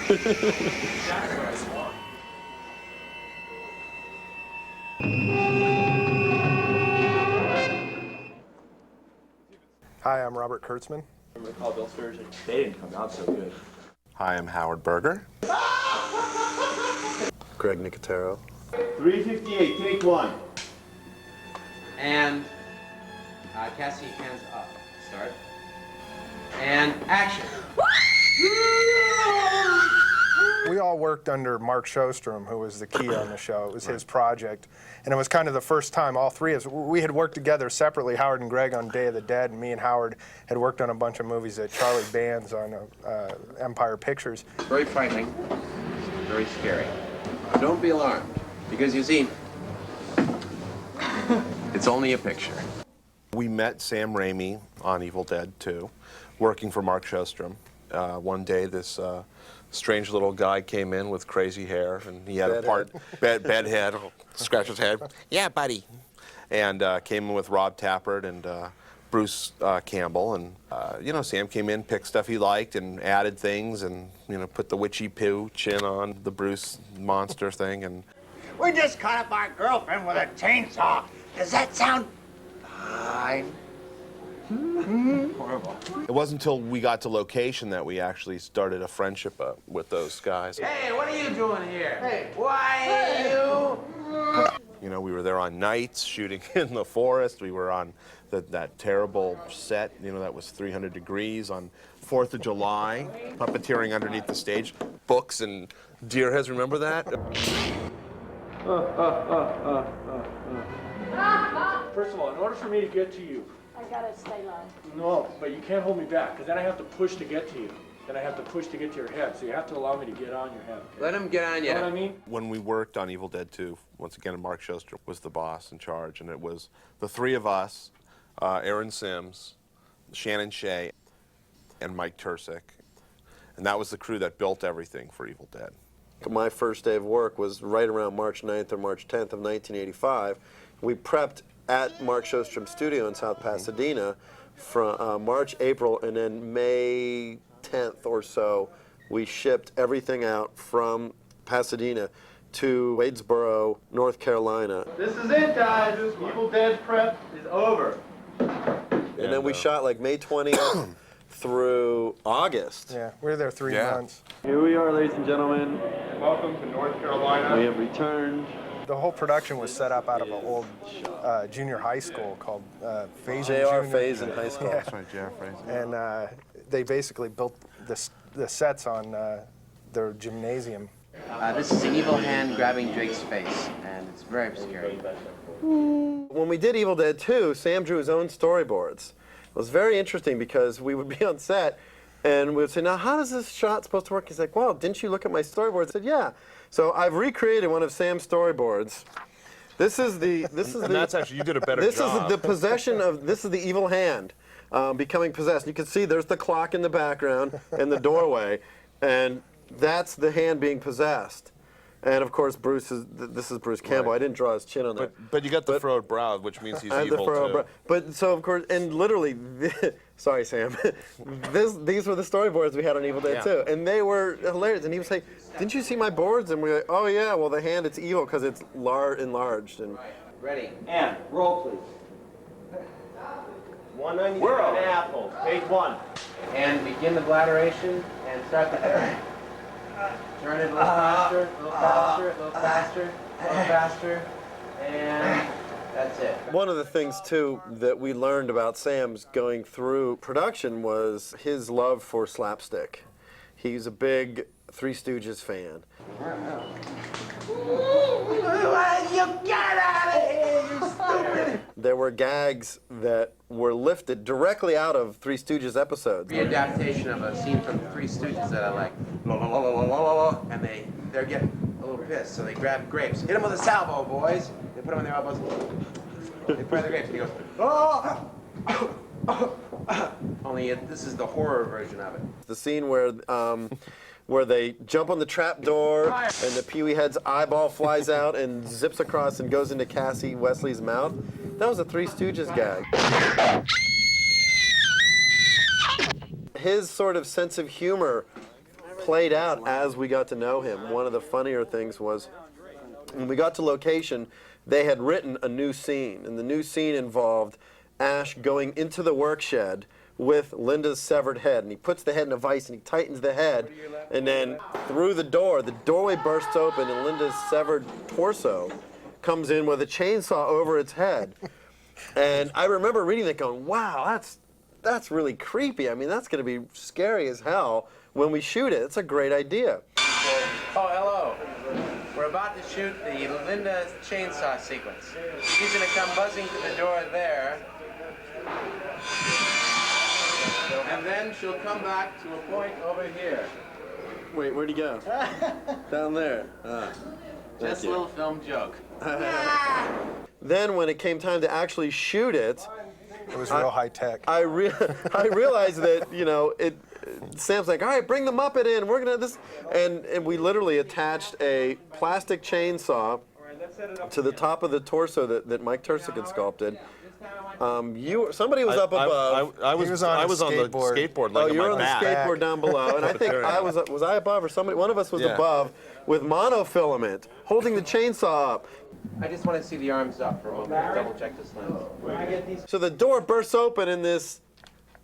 Hi, I'm Robert Kurtzman. I'm going to call Bill Sturgeon. They didn't come out so good. Hi, I'm Howard Berger. Greg Nicotero. 358, take one. And Cassie, hands up. Start. And action. We all worked under Mark Sjostrom, who was the key on the show. It was his project. And it was kind of the first time all three of us, we had worked together separately, Howard and Greg on Day of the Dead, and me and Howard had worked on a bunch of movies at Charlie Band's on Empire Pictures. Very frightening, very scary. Don't be alarmed, because you see, it's only a picture. We met Sam Raimi on Evil Dead 2, working for Mark Sjostrom. One day, this strange little guy came in with crazy hair, and he had bed head, scratch his head. Yeah, buddy. And came in with Rob Tappert and Bruce Campbell, and you know, Sam came in, picked stuff he liked, and added things, and you know, put the witchy pooch in on the Bruce monster thing, and. We just cut up our girlfriend with a chainsaw. Does that sound fine? Horrible. It wasn't until we got to location that we actually started a friendship with those guys. Hey, what are you doing here? Hey, why are you? You know, we were there on nights shooting in the forest. We were on that terrible set, you know, that was 300 degrees on 4th of July, puppeteering underneath the stage, books and deer heads. Remember that? First of all, in order for me to get to you, I gotta stay low. no, but you can't hold me back, because then I have to push to get to you. Then I have to push to get to your head, so you have to allow me to get on your head. Okay? Let him get on you. You know what I mean? When we worked on Evil Dead 2, once again, Mark Sjostrom was the boss in charge, and it was the three of us, Aaron Sims, Shannon Shea, and Mike Tursick. And that was the crew that built everything for Evil Dead. My first day of work was right around March 9th or March 10th of 1985. We prepped at Mark Sjostrom's studio in South Pasadena from March, April, and then May 10th or so, we shipped everything out from Pasadena to Wadesboro, North Carolina. This is it, guys. Evil Dead prep is over. And then we shot like May 20th through August. Yeah, we were there 3 months. Here we are, ladies and gentlemen. Welcome to North Carolina. We have returned. The whole production was set up out of an old junior high school called Faison J.R. Junior. Faison High School. Yeah. That's right, J.R. Faison. And they basically built the sets on their gymnasium. This is the evil hand grabbing Drake's face, and it's very obscure. When we did Evil Dead 2, Sam drew his own storyboards. It was very interesting because we would be on set and we would say, now how is this shot supposed to work? He's like, well, didn't you look at my storyboards? I said, yeah. So I've recreated one of Sam's storyboards. This is That's actually, you did a better job. This is the possession of, this is the evil hand becoming possessed. You can see there's the clock in the background and the doorway, and that's the hand being possessed. And of course, this is Bruce Campbell. Right. I didn't draw his chin on that. But you got the furrowed brow, which means he's evil too. But so of course, and literally, sorry Sam, these were the storyboards we had on Evil Dead 2, and they were hilarious. And he would say, "Didn't you see my boards?" And we were like, "Oh yeah, well the hand it's evil because it's enlarged." And Ready. And roll, please. 1 onion and an apple. Take one. And begin the bladderation and start the turn it a little faster, a little faster, a little faster, a little faster, and that's it. one of the things too that we learned about Sam's going through production was his love for slapstick. He's a big Three Stooges fan. You get out of here, you stupid! There were gags that were lifted directly out of Three Stooges episodes. Readaptation of a scene from Three Stooges that I like, la la la la la la la, and they're getting a little pissed, so they grab grapes. Hit them with a salvo, boys. They put them in their elbows. They put in the grapes, and he goes, oh! Only this is the horror version of it. The scene where they jump on the trap door and the Pee Wee Head's eyeball flies out and zips across and goes into Cassie Wesley's mouth. That was a Three Stooges gag. His sort of sense of humor played out as we got to know him. One of the funnier things was when we got to location, they had written a new scene, and the new scene involved Ash going into the work shed with Linda's severed head, and he puts the head in a vise and he tightens the head, and then through the doorway bursts open and Linda's severed torso comes in with a chainsaw over its head. And I remember reading that going, wow, that's really creepy. I mean, that's going to be scary as hell when we shoot it. It's a great idea. Oh, hello. We're about to shoot the Linda chainsaw sequence. She's going to come buzzing to the door there. And then she'll come back to a point over here. Wait, where'd he go? Down there. Just a little film joke. Then when it came time to actually shoot it, It was real high tech. I realized that, you know, Sam's like, all right, bring the Muppet in. We're gonna this, and we literally attached a plastic chainsaw to the top of the torso that Mike Tursick had sculpted. Somebody was up above. I was He was on I a was on the skateboard. skateboard, Oh, like you were on on my the back. skateboard down below, and I think was I above or somebody? One of us was Yeah. above with monofilament, holding the chainsaw up. I just want to see the arms up for a moment. Double check this lens. So the door bursts open, and this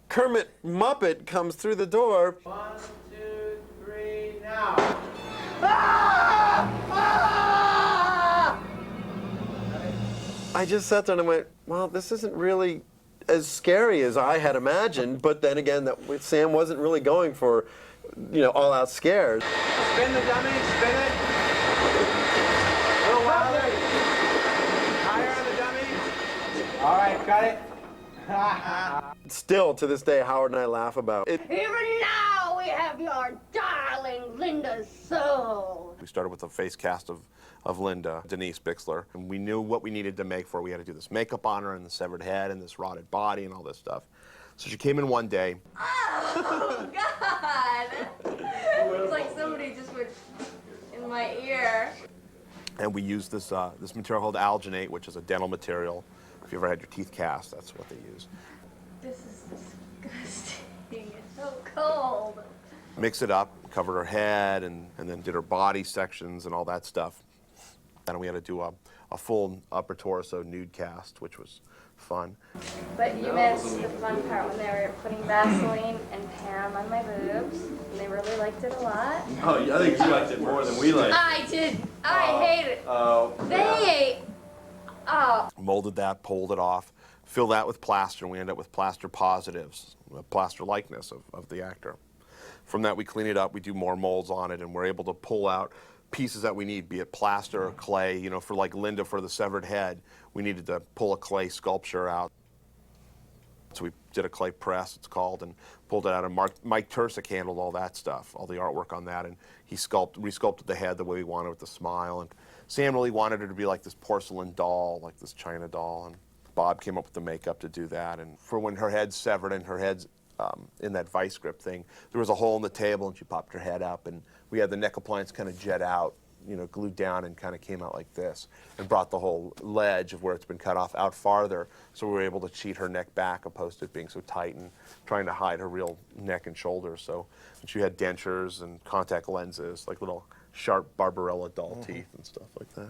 Kermit Muppet comes through the door. 1, 2, 3, now. I just sat there and I went, well, this isn't really as scary as I had imagined. But then again, Sam wasn't really going for, all-out scares. Spin the dummy, spin it. A little wilder. Higher on the dummy. All right, got it. Still, to this day, Howard and I laugh about it. Even now we have your darling Linda's soul. We started with a face cast of Linda, Denise Bixler, and we knew what we needed to make for her. We had to do this makeup on her and the severed head and this rotted body and all this stuff. So she came in one day. Oh, God. It's like somebody just went in my ear. And we used this material called alginate, which is a dental material. If you ever had your teeth cast, that's what they use. This is disgusting. It's so cold. Mix it up, covered her head, and then did her body sections and all that stuff. And we had to do a full upper torso nude cast, which was fun. But you missed the fun part when they were putting Vaseline and Pam on my boobs, and they really liked it a lot. Oh, I think you liked it more than we liked it. I did. I hate it. Oh. They. Oh. Molded that, pulled it off, fill that with plaster, and we ended up with plaster positives, a plaster likeness of the actor. From that, we clean it up, we do more molds on it, and we're able to pull out pieces that we need, be it plaster or clay. For like Linda, for the severed head, we needed to pull a clay sculpture out. So we did a clay press, it's called, and pulled it out. And Mike Tursick handled all that stuff, all the artwork on that, and he resculpted the head the way we wanted with the smile. And Sam really wanted her to be like this porcelain doll, like this China doll, and Bob came up with the makeup to do that. And for when her head's severed and her head's in that vice grip thing, there was a hole in the table and she popped her head up, and we had the neck appliance kind of jet out, glued down, and kind of came out like this, and brought the whole ledge of where it's been cut off out farther, so we were able to cheat her neck back opposed to it being so tight and trying to hide her real neck and shoulders. So and she had dentures and contact lenses, like little sharp Barbarella doll teeth and stuff like that.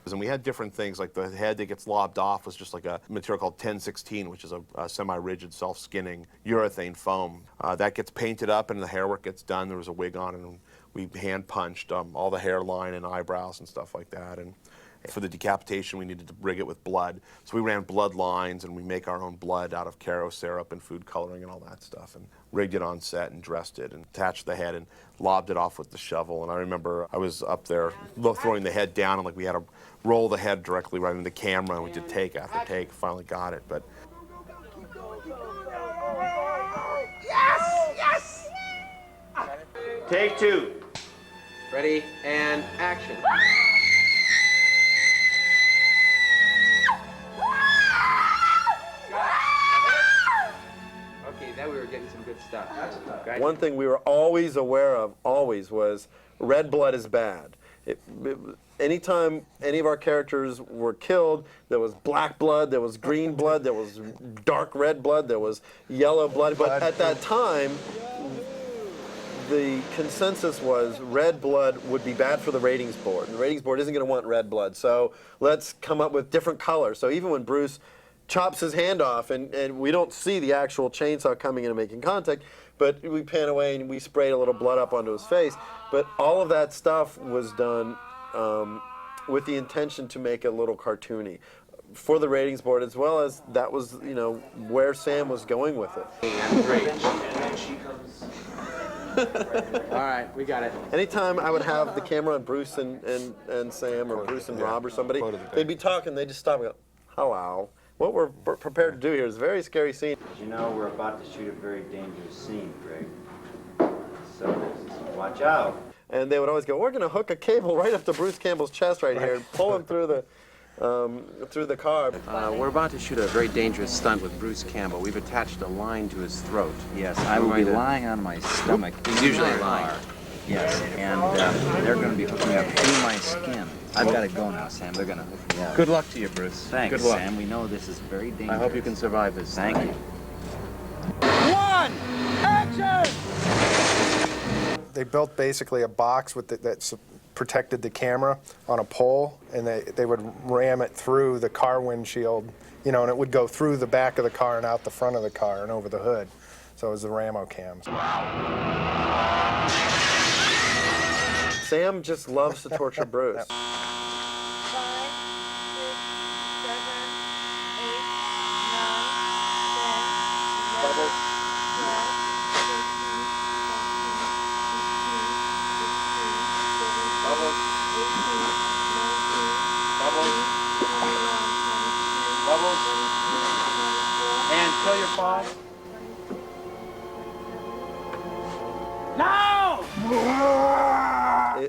And we had different things, like the head that gets lobbed off was just like a material called 1016, which is a semi-rigid, self-skinning urethane foam. That gets painted up and the hair work gets done. There was a wig on it, and we hand-punched all the hairline and eyebrows and stuff like that. And for the decapitation, we needed to rig it with blood. So we ran blood lines, and we make our own blood out of Caro syrup and food coloring and all that stuff, and rigged it on set and dressed it and attached the head and lobbed it off with the shovel. And I remember I was up there throwing the head down, and like we had to roll the head directly right into the camera, and we did take after take, finally got it. But Yes! Yes! Take two. Ready, and action. Okay, now we were getting some good stuff. Great. One thing we were always aware of, was red blood is bad. Anytime any of our characters were killed, there was black blood, there was green blood, there was dark red blood, there was yellow blood. But at that time, the consensus was red blood would be bad for the ratings board. And the ratings board isn't going to want red blood, so let's come up with different colors. So even when Bruce chops his hand off, and we don't see the actual chainsaw coming in and making contact, but we pan away and we sprayed a little blood up onto his face. But all of that stuff was done with the intention to make it a little cartoony for the ratings board, as well as that was, you know, where Sam was going with it. All right, we got it. Anytime I would have the camera on Bruce and Sam, or Bruce and Rob or somebody, they'd be talking, they'd just stop and go, hello. What we're prepared to do here is a very scary scene. You know, we're about to shoot a very dangerous scene, Greg. So, watch out. And they would always go, we're going to hook a cable right up to Bruce Campbell's chest right here and pull him through the car. We're about to shoot a very dangerous stunt with Bruce Campbell. We've attached a line to his throat. Yes, I will be lying on my stomach. He's usually lying. Yes, and they're going to be hooking up through my skin. I've got to go now, Sam. They're going to hook me up. Good luck to you, Bruce. Thanks, Good luck. Sam. We know this is very dangerous. I hope you can survive this. Thank you. They built basically a box with that protected the camera on a pole, and they would ram it through the car windshield, you know, and it would go through the back of the car and out the front of the car and over the hood. So it was the Ramo cams. Sam just loves to torture Bruce. 5, 6, 7, 8, 9, 10, 11, 12, 13, 14, 15, 16, 17, 18, 19, 20, 21, 22, 23, 24. And kill your fall.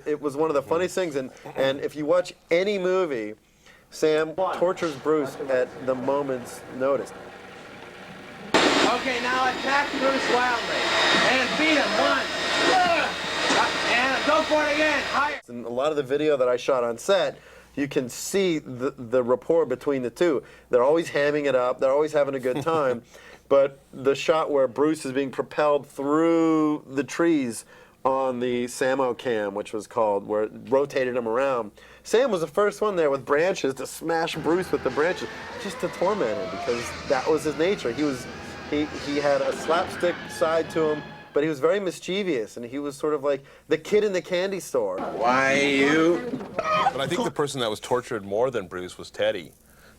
It was one of the funniest things, and if you watch any movie, Sam tortures Bruce at the moment's notice. Okay, now attack Bruce wildly. And beat him once. And go for it again. Higher. In a lot of the video that I shot on set, you can see the rapport between the two. They're always hamming it up. They're always having a good time. But the shot where Bruce is being propelled through the trees on the Samo cam, which was called, where it rotated him around. Sam was the first one there with branches to smash Bruce with the branches, just to torment him, because that was his nature. He had a slapstick side to him, but he was very mischievous, and he was sort of like the kid in the candy store. Why you? But I think the person that was tortured more than Bruce was Teddy.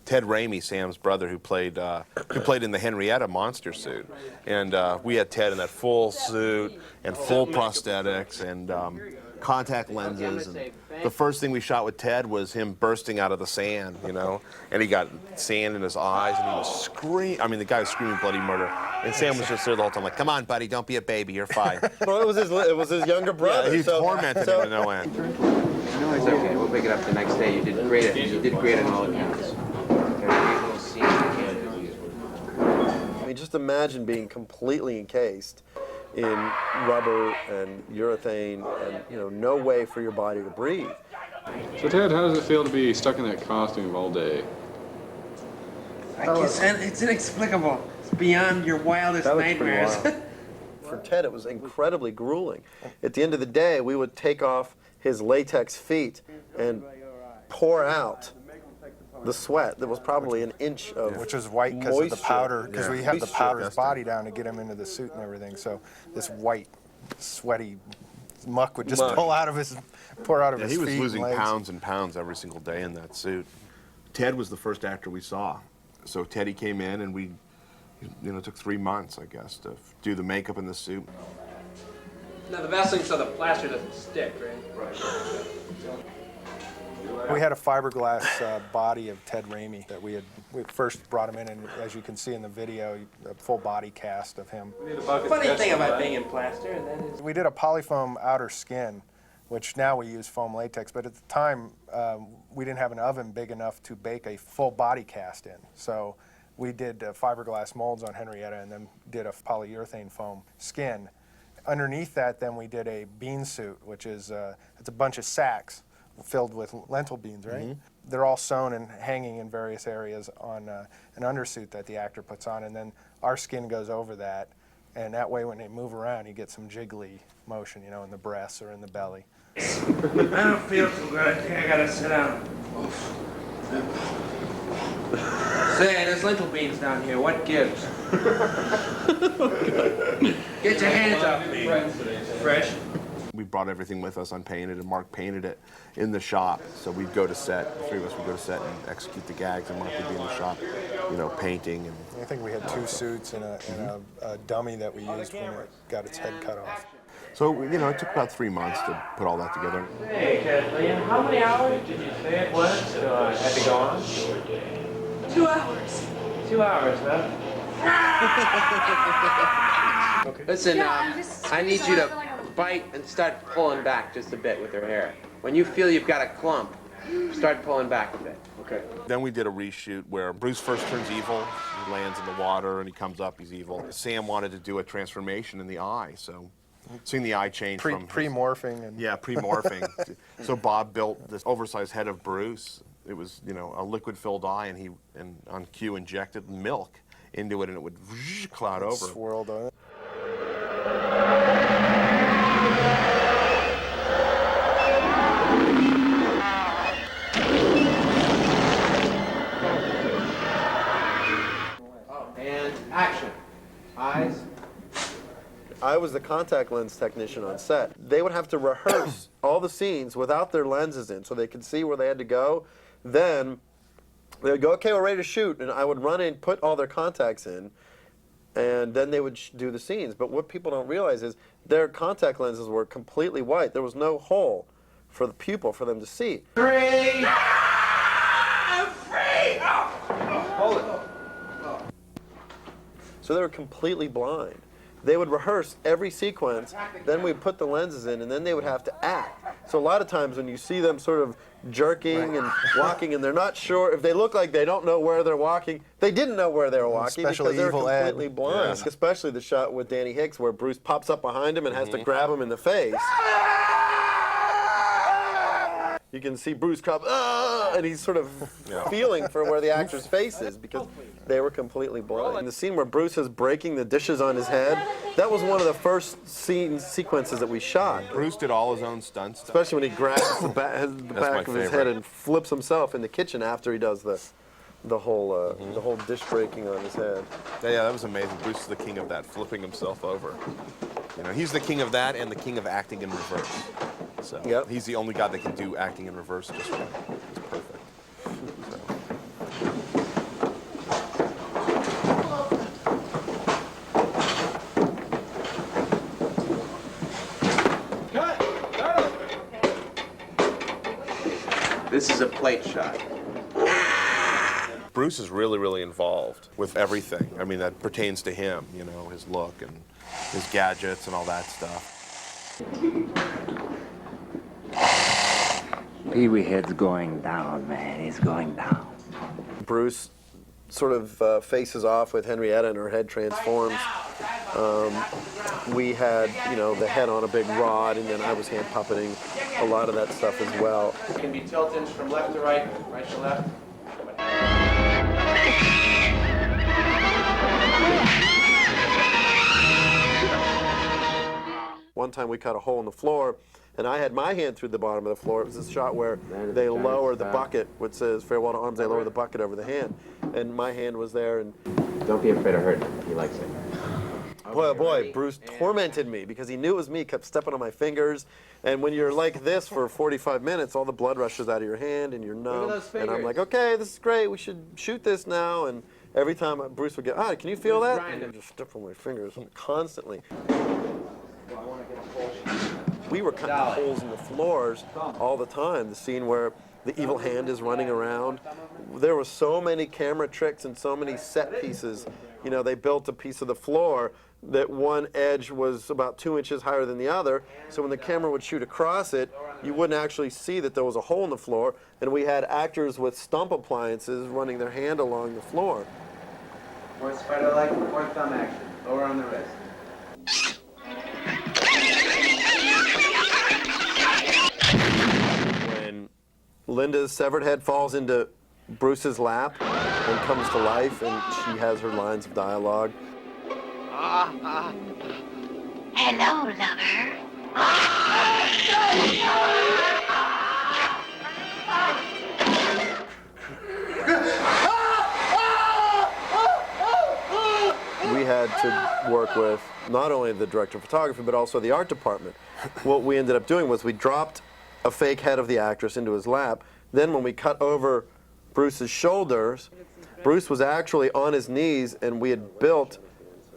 Ted Raimi, Sam's brother, who played in the Henrietta monster suit, and we had Ted in that full suit and full prosthetics and contact lenses. And the first thing we shot with Ted was him bursting out of the sand, you know, and he got sand in his eyes and he was screaming. I mean, the guy was screaming bloody murder, and Sam was just there the whole time, like, "Come on, buddy, don't be a baby, you're fine." Well, it was his younger brother. Yeah, he tormented him to no end. No, it's okay. We'll pick it up the next day. You did great. You did great on all accounts. I mean, just imagine being completely encased in rubber and urethane, and no way for your body to breathe. So Ted, how does it feel to be stuck in that costume all day? It's inexplicable. It's beyond your wildest nightmares. For Ted, it was incredibly grueling. At the end of the day, we would take off his latex feet and pour out the sweat that was probably an inch of which was white because of the powder, because we have to powder his body down to get him into the suit and everything. So this white, sweaty muck would just pour out of his feet. He was losing legs. pounds and pounds every single day in that suit. Ted was the first actor we saw, so Teddy came in, and we, it took 3 months, I guess, to do the makeup in the suit. Now the Vaseline so the plaster doesn't stick, right? Right. We had a fiberglass body of Ted Raimi that we first brought him in, and as you can see in the video, a full body cast of him. Funny thing about being in plaster, and that is We did a polyfoam outer skin, which now we use foam latex, but at the time we didn't have an oven big enough to bake a full body cast in. So we did fiberglass molds on Henrietta and then did a polyurethane foam skin. Underneath that, then we did a bean suit, which is it's a bunch of sacks filled with lentil beans, right? Mm-hmm. They're all sewn and hanging in various areas on an undersuit that the actor puts on, and then our skin goes over that And that way when they move around, you get some jiggly motion, you know, in the breasts or in the belly. I don't feel too good. I think I gotta sit down. Say, there's lentil beans down here. What gives? Get your hands off me. Fresh. We brought everything with us unpainted, and Mark painted it in the shop. So we'd go to set, the three of us would go to set and execute the gags, and Mark would be in the shop, you know, painting. And I think we had 2 suits and a dummy that we used when it got its head cut off. so, you know, it took about 3 months to put all that together. Hey, Kathleen, how many hours did you say it was till I had to go on? 2 hours. 2 hours, huh? Listen, Yeah, I'm just- I need you to bite and start pulling back just a bit with her hair. When you feel you've got a clump, start pulling back a bit. Okay. Then we did a reshoot where Bruce first turns evil, he lands in the water and he comes up, he's evil. Sam wanted to do a transformation in the eye, so seeing the eye change from Pre-morphing and yeah, pre-morphing. So Bob built this oversized head of Bruce. It was, you know, a liquid-filled eye, and he on cue injected milk into it, and it would cloud over. swirled on it. And action. Eyes. I was the contact lens technician on set. They would have to rehearse all the scenes without their lenses in so they could see where they had to go. Then they would go, okay, we're ready to shoot. And I would run in, put all their contacts in, and then they would do the scenes. But what people don't realize is their contact lenses were completely white. There was no hole for the pupil for them to see. 3. I'm free! Hold it. So they were completely blind. They would rehearse every sequence, then we'd put the lenses in, and then they would have to act. So a lot of times when you see them sort of jerking and walking, and they're not sure, if they look like they don't know where they're walking, they didn't know where they were walking Especially because they were Evil Ed. completely blind. Yeah. Especially the shot with Danny Hicks where Bruce pops up behind him and has to grab him in the face. You can see Bruce come, and he's sort of feeling for where the actor's face is because they were completely blind. And the scene where Bruce is breaking the dishes on his head, that was one of the first sequences that we shot. Bruce did all his own stunts. Especially when he grabs the back of his head favorite. and flips himself in the kitchen after he does the whole dish breaking on his head. Yeah, that was amazing. Bruce is the king of that, flipping himself over. You know, he's the king of that and the king of acting in reverse. So Yep. he's the only guy that can do acting in reverse just right. It's perfect. This is a plate shot. Bruce is really, really involved with everything. I mean, that pertains to him, you know, his look and his gadgets and all that stuff. Pee-wee Head's going down, man. He's going down. Bruce sort of faces off with Henrietta and her head transforms. We had, you know, the head on a big rod, and then I was hand puppeting a lot of that stuff as well. It can be tilted from left to right, right to left. One time we cut a hole in the floor, and I had my hand through the bottom of the floor. It was this shot where they lower the bucket, which says farewell to arms, they lower the bucket over the hand. And my hand was there, and Don't be afraid of hurting him. He likes it. boy, oh boy, Bruce tormented me because he knew it was me, kept stepping on my fingers. And when you're like this for 45 minutes, all the blood rushes out of your hand and you're numb. those And I'm fingers. like, okay, this is great, we should shoot this now. And every time Bruce would get, can you feel that? Grind And it. I'd just step on my fingers constantly. We were cutting holes in the floors all the time. The scene where the evil hand is running around. There were so many camera tricks and so many set pieces. You know, they built a piece of the floor that one edge was about 2 inches higher than the other. So when the camera would shoot across it, you wouldn't actually see that there was a hole in the floor. And we had actors with stump appliances running their hand along the floor. More spider leg, more thumb action. Lower on the wrist. When Linda's severed head falls into Bruce's lap and comes to life, and she has her lines of dialogue. Hello, lover. We had to work with not only the director of photography, but also the art department. What we ended up doing was we dropped a fake head of the actress into his lap. Then when we cut over Bruce's shoulders, Bruce was actually on his knees, and we had built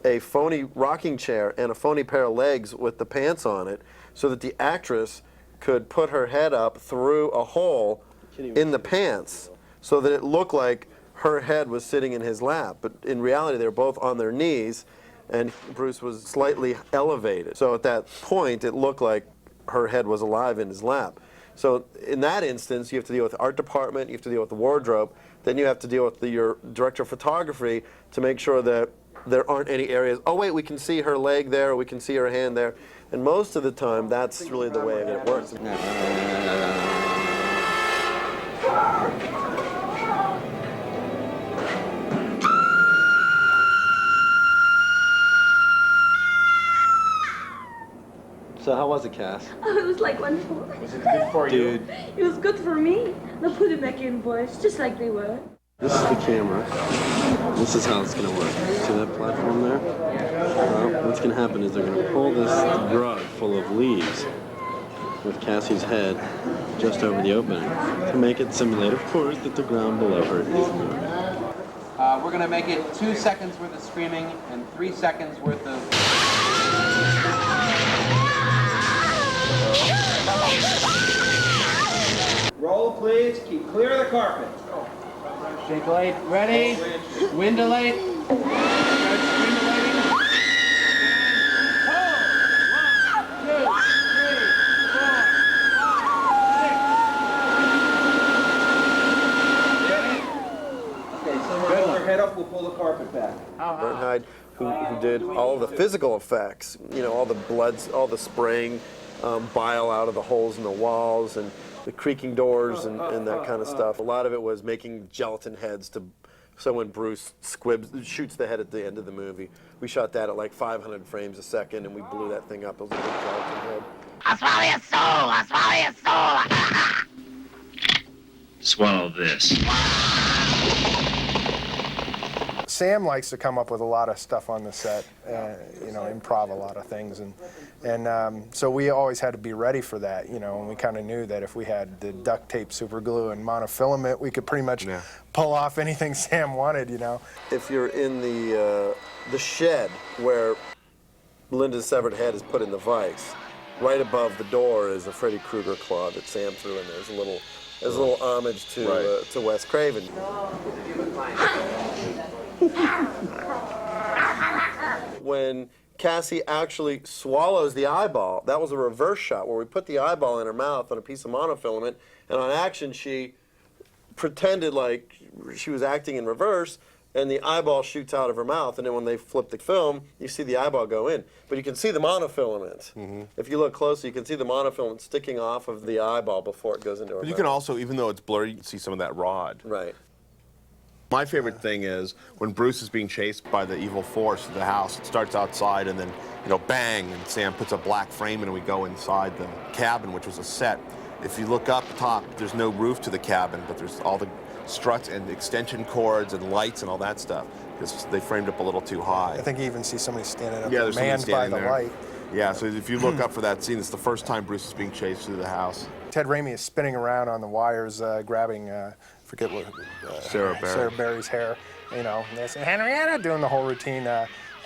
a phony rocking chair and a phony pair of legs with the pants on it so that the actress could put her head up through a hole in the pants so that it looked like her head was sitting in his lap. But in reality, they were both on their knees, and Bruce was slightly elevated. So at that point, it looked like her head was alive in his lap. So in that instance, you have to deal with the art department, you have to deal with the wardrobe, then you have to deal with your director of photography to make sure that there aren't any areas, oh wait, we can see her leg there, or we can see her hand there. And most of the time, that's really the way it works. So how was it, Cass? Oh, it was like wonderful. Was it good for you? Dude, It was good for me. Now put it back in, boys, just like they were. this is the camera. This is how it's gonna work. See that platform there? Well, what's gonna happen is they're gonna pull this rug full of leaves with Cassie's head just over the opening to make it simulate, of course, that the ground below her is moving. We're gonna make it 2 seconds worth of screaming and 3 seconds worth of. Roll, please. Keep clear of the carpet. Shake light, ready? Window light. Start stimulating. And 1, 2, 3, 4, 5, 6. Okay, someone hold their head up. We'll pull the carpet back. Bernhard, who did all of the physical effects, you know, all the bloods, all the spraying bile out of the holes in the walls and the creaking doors and that kind of stuff. A lot of it was making gelatin heads so when Bruce shoots the head at the end of the movie. We shot that at like 500 frames a second, and we blew that thing up. It was a big gelatin head. I'll swallow your soul. I'll swallow your soul. Swallow this. Sam likes to come up with a lot of stuff on the set, you know, improv a lot of things, and so we always had to be ready for that, you know, and we kind of knew that if we had the duct tape, super glue, and monofilament, we could pretty much pull off anything Sam wanted, you know. If you're in the shed where Linda's severed head is put in the vise, right above the door is a Freddy Krueger claw that Sam threw in there. There's a little homage to Wes Craven. When Cassie actually swallows the eyeball, that was a reverse shot where we put the eyeball in her mouth on a piece of monofilament, and on action she pretended like she was acting in reverse, and the eyeball shoots out of her mouth, and then when they flip the film, you see the eyeball go in. But you can see the monofilament. Mm-hmm. If you look closely, you can see the monofilament sticking off of the eyeball before it goes into her mouth. You can also, even though it's blurry, you can see some of that rod. Right. My favorite thing is when Bruce is being chased by the evil force of the house. It starts outside and then, you know, bang, and Sam puts a black frame in and we go inside the cabin, which was a set. If you look up top, there's no roof to the cabin, but there's all the struts and extension cords and lights and all that stuff because they framed up a little too high. I think you even see somebody standing up Yeah, there, there's somebody manned by standing the there. light. Yeah, so if you look up for that scene, it's the first time Bruce is being chased through the house. Ted Raimi is spinning around on the wires, grabbing, forget what, Sarah Barry's hair, you know, and they say, Henrietta, doing the whole routine.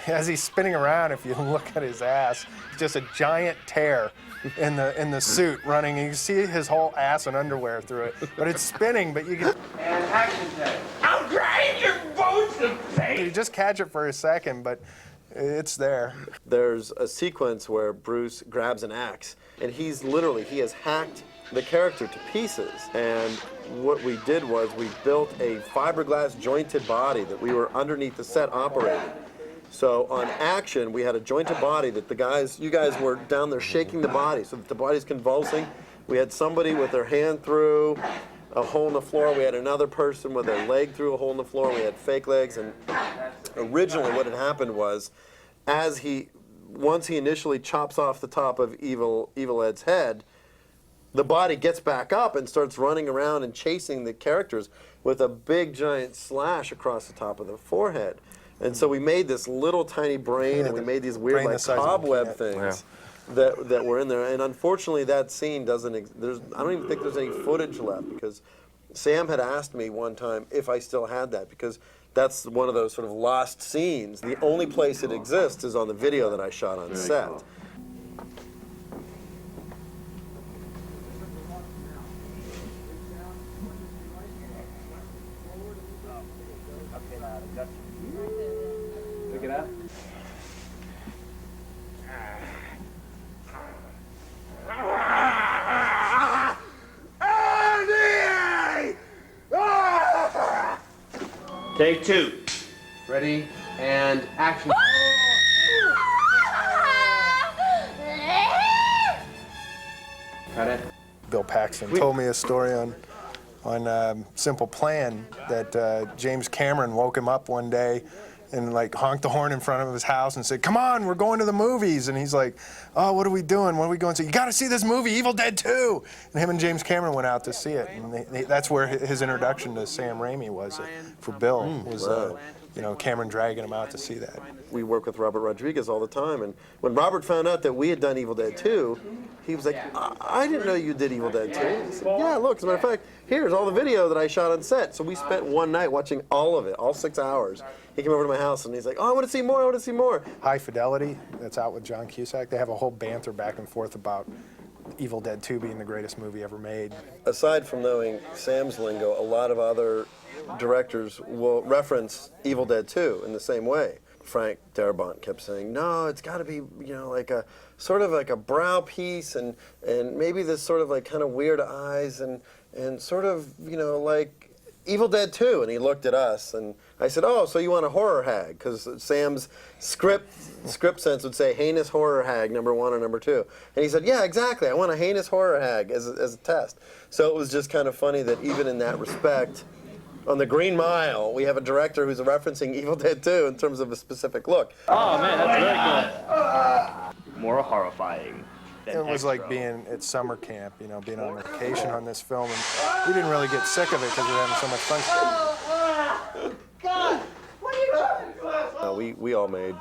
As he's spinning around, if you look at his ass, it's just a giant tear in the suit running. You can see his whole ass and underwear through it, but it's spinning, but you can... And action take. I'll grind your bones to paste. You just catch it for a second, but it's there. There's a sequence where Bruce grabs an axe, and he has hacked the character to pieces. And what we did was we built a fiberglass jointed body that we were underneath the set operating. So on action, we had a jointed body that you guys were down there shaking the body so that the body's convulsing. We had somebody with their hand through a hole in the floor. We had another person with their leg through a hole in the floor. We had fake legs. And originally what had happened was once he initially chops off the top of Evil Ed's head, the body gets back up and starts running around and chasing the characters with a big giant slash across the top of the forehead. And so we made this little tiny brain, and we made these weird like cobweb things that were in there. And unfortunately, that scene doesn't. I don't even think there's any footage left, because Sam had asked me one time if I still had that, because that's one of those sort of lost scenes. The only place it exists is on the video that I shot on set. Pick it up. Take 2. Ready, and action. Cut it. Bill Paxton told me a story on Simple Plan that James Cameron woke him up one day and like honked the horn in front of his house and said, "Come on, we're going to the movies." And he's like, "Oh, what are we doing? What are we going to see? You got to see this movie, Evil Dead 2." And him and James Cameron went out to see it. And that's where his introduction to Sam Raimi was for Bill, was Cameron dragging him out to see that. We work with Robert Rodriguez all the time, and when Robert found out that we had done Evil Dead 2, he was like, I didn't know you did Evil Dead 2. He said, yeah, look, as a matter of fact, here's all the video that I shot on set. So we spent one night watching all of it, all 6 hours. He came over to my house and he's like, oh, I want to see more, I want to see more. High Fidelity, that's out with John Cusack, they have a whole banter back and forth about Evil Dead 2 being the greatest movie ever made. Aside from knowing Sam's lingo, a lot of other directors will reference Evil Dead 2 in the same way. Frank Darabont kept saying, no, it's got to be, like a sort of like a brow piece, and maybe this sort of like kind of weird eyes, and sort of, like Evil Dead 2. And he looked at us, and I said, oh, so you want a horror hag? Because Sam's script sense would say heinous horror hag, #1 or #2. And he said, yeah, exactly, I want a heinous horror hag as a test. So it was just kind of funny that even in that respect, on the Green Mile, we have a director who's referencing Evil Dead 2 in terms of a specific look. Oh man, that's very cool. More horrifying. It was like being at summer camp, being on vacation on this film, and we didn't really get sick of it because we were having so much fun. God, what are you doing? We all made,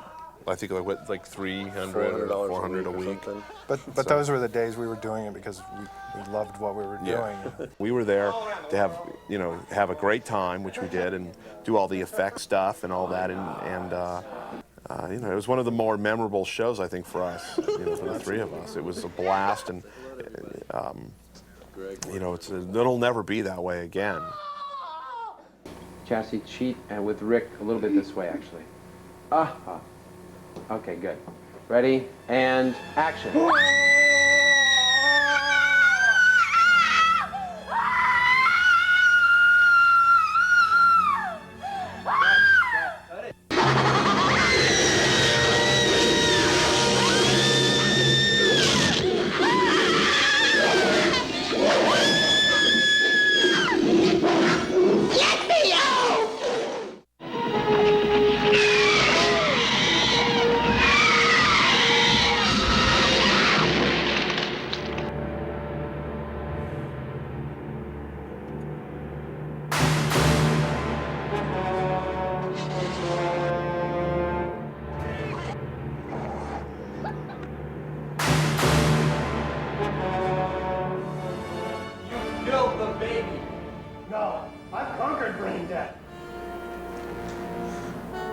I think like $300 or $400 a week. But those were the days we were doing it because we loved what we were doing. We were there to have a great time, which we did, and do all the effect stuff and all that, and it was one of the more memorable shows, I think, for us, for the three of us. It was a blast, and it'll never be that way again. Chassis, cheat with Rick a little bit this way, actually. Okay, good. Ready, and action.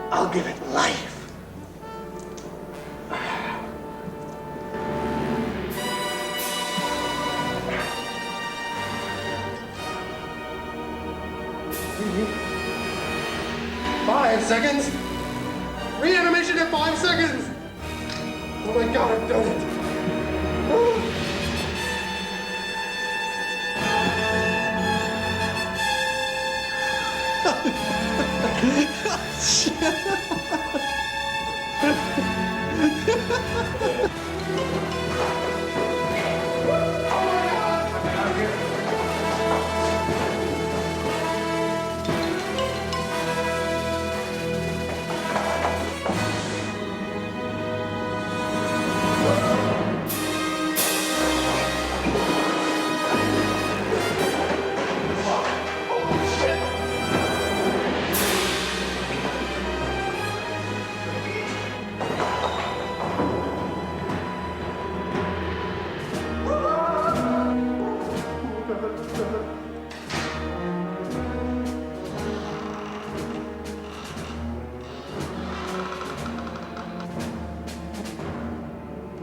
I'll give it life. Five seconds. Reanimation at 5 seconds. Oh my God, I've done it.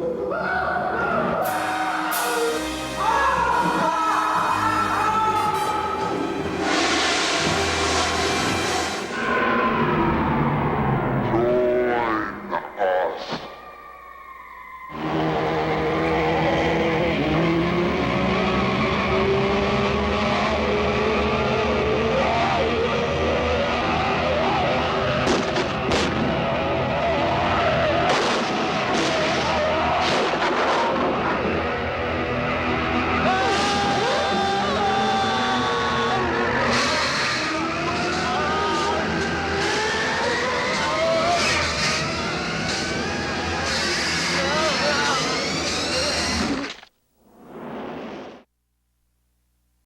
Ah!